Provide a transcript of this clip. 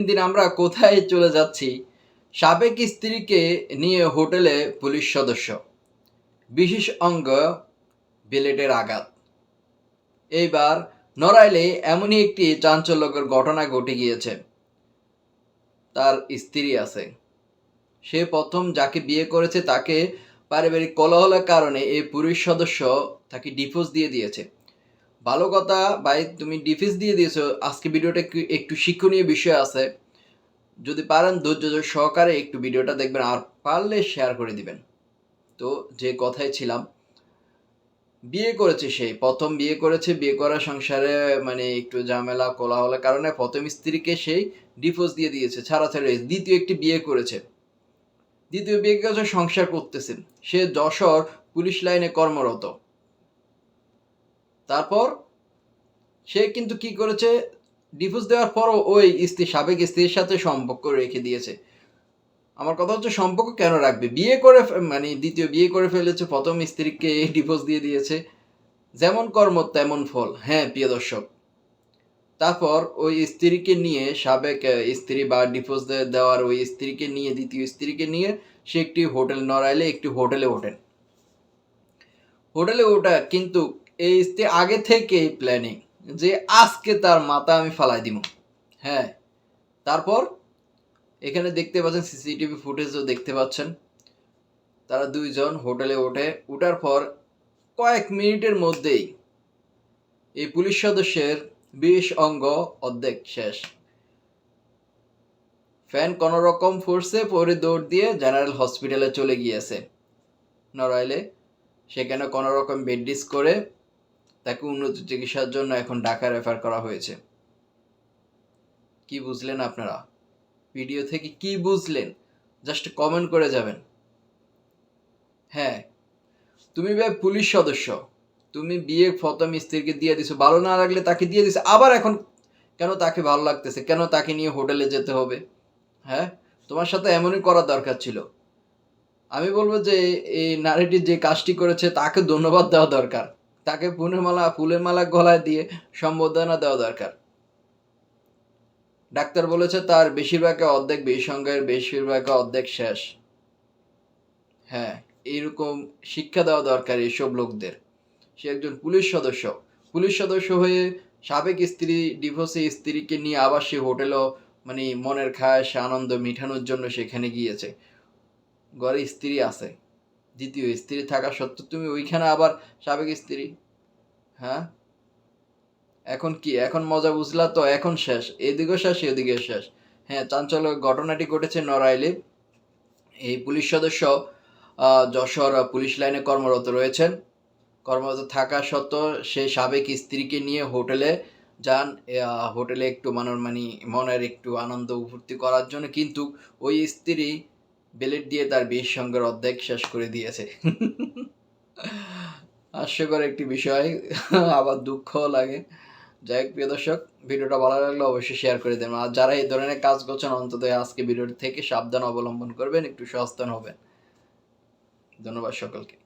দিন আমরা কোথায় চলে যাচ্ছি? সাবেক স্ত্রীকে নিয়ে হোটেলে পুলিশ সদস্য, বিশেষ অঙ্গ বিলেটের আঘাত। এইবার নড়াইলে এমনই একটি চাঞ্চল্যকর ঘটনা ঘটে গিয়েছে। তার স্ত্রী আছে, সে প্রথম যাকে বিয়ে করেছে তাকে পারিবারিক কলহের কারণে এই পুলিশ সদস্য তাকে ডিভোর্স দিয়ে দিয়েছে। ভালো কথা ভাই, তুমি ডিভোর্স দিয়ে দিয়েছো, আজকে ভিডিওটা একটু শিক্ষণীয় বিষয় আছে। যদি পারেন ধৈর্য সহকারে একটু ভিডিওটা দেখবেন, আর পারলে শেয়ার করে দিবেন। তো যে কথায় ছিলাম, বিয়ে করেছে, সেই প্রথম বিয়ে করেছে, বিয়ে করা সংসারে মানে একটু ঝামেলা কোলাহলের কারণে প্রথম স্ত্রীকে সেই ডিভোর্স দিয়ে দিয়েছে, ছাড়াছাড়ি। দ্বিতীয় একটি বিয়ে করেছে, দ্বিতীয় বিয়ে করেছে, সংসার করতেছে। সে যশোর পুলিশ লাইনে কর্মরত। তারপর সে কিন্তু কি করেছে, ডিভোর্স দেওয়ার পরও ওই সাবেক স্ত্রীর সাথে সম্পর্ক রেখে দিয়েছে। আমার কথা হচ্ছে, সম্পর্ক কেন রাখবে? বিয়ে করে মানে দ্বিতীয় বিয়ে করে ফেলেছে, প্রথম স্ত্রীকে ডিভোর্স দিয়ে দিয়েছে। যেমন কর্ম তেমন ফল। হ্যাঁ প্রিয় দর্শক, তারপর ওই স্ত্রীকে নিয়ে, সাবেক স্ত্রী বা ডিভোর্স দেওয়ার ওই স্ত্রীকে নিয়ে, দ্বিতীয় স্ত্রীকে নিয়ে সে একটি হোটেল, নড়াইলে একটি হোটেলে ওঠেন। হোটেলে ওঠা কিন্তু এই স্ত্রী আগে থেকে প্ল্যানিং যে আজকে তার মাথা আমি ফালাই দিব। হ্যাঁ, তারপর এখানে দেখতে পাচ্ছেন, সিসিটিভি ফুটেজও দেখতে পাচ্ছেন। তারা দুইজন হোটেলে ওঠে, ওঠার পর কয়েক মিনিটের মধ্যেই এই পুলিশ সদস্যের 20 অঙ্গ অর্ধেক শেষ। ফ্যান কোনো রকম ফোর্সে পরে দৌড় দিয়ে জেনারেল হসপিটালে চলে গিয়েছে নড়াইলে। সেখানে কোনো রকম বেডডিস করে তাকে উন্নত চিকিৎসার জন্য এখন ঢাকা রেফার করা হয়েছে। কি বুঝলেন আপনারা? ভিডিও থেকে কি বুঝলেন? জাস্ট কমেন্ট করে যাবেন। হ্যাঁ, তুমি ভাই পুলিশ সদস্য, তুমি বিয়ে প্রথম স্ত্রীকে দিয়ে দিছো, ভালো না লাগলে তাকে দিয়ে দিছো, আবার এখন কেন তাকে ভালো লাগতেছে, কেন তাকে নিয়ে হোটেলে যেতে হবে? হ্যাঁ, তোমার সাথে এমনই করা দরকার ছিল। আমি বলবো যে এই নারীটি যে কাজটি করেছে তাকে ধন্যবাদ দেওয়া দরকার, তাকে ফুলের মালা গলায় দিয়ে সম্বর্ধনা দেওয়া দরকার। ডাক্তার বলেছে তার বেশিরভাগে অর্ধেক, বিসঙ্গের বেশিরভাগে অর্ধেক শেষ। হ্যাঁ, এইরকম শিক্ষা দেওয়া দরকার এইসব লোকদের। সে একজন পুলিশ সদস্য, পুলিশ সদস্য হয়ে সাবেক স্ত্রী ডিভোর্সে স্ত্রীকে নিয়ে আবার সে হোটেলও মানে মনের খায়েশ আনন্দ মিটানোর জন্য সেখানে গিয়েছে। ঘরে স্ত্রী আছে, দ্বিতীয় স্ত্রী থাকা সত্ত্বেও তুমি ওইখানে আবার সাবেক স্ত্রী। হ্যাঁ, এখন কি, এখন মজা বুঝলা তো? এখন শেষ, এদিকেও শেষ এদিকে শেষ। হ্যাঁ, চাঞ্চল্য ঘটনাটি ঘটেছে নড়াইলে। এই পুলিশ সদস্য যশোর পুলিশ লাইনে কর্মরত রয়েছেন। কর্মরত থাকা সত্ত্বেও সেই সাবেক স্ত্রীকে নিয়ে হোটেলে যান, হোটেলে একটু মনের একটু আনন্দ ফুর্তি করার জন্য, কিন্তু ওই স্ত্রী বেলেট দিয়ে তার বিয়ের সঙ্গের অর্ধেক শেষ করে দিয়েছে। হাস্যকর একটি বিষয়, আবার দুঃখও লাগে। যাই হোক প্রিয় দর্শক, ভিডিওটা ভালো লাগলে অবশ্যই শেয়ার করে দেবেন। আর যারা এই ধরনের কাজ করছেন, অন্তত আজকে ভিডিওটি থেকে সাবধান অবলম্বন করবেন, একটু সচেতন হবেন। ধন্যবাদ সকলকে।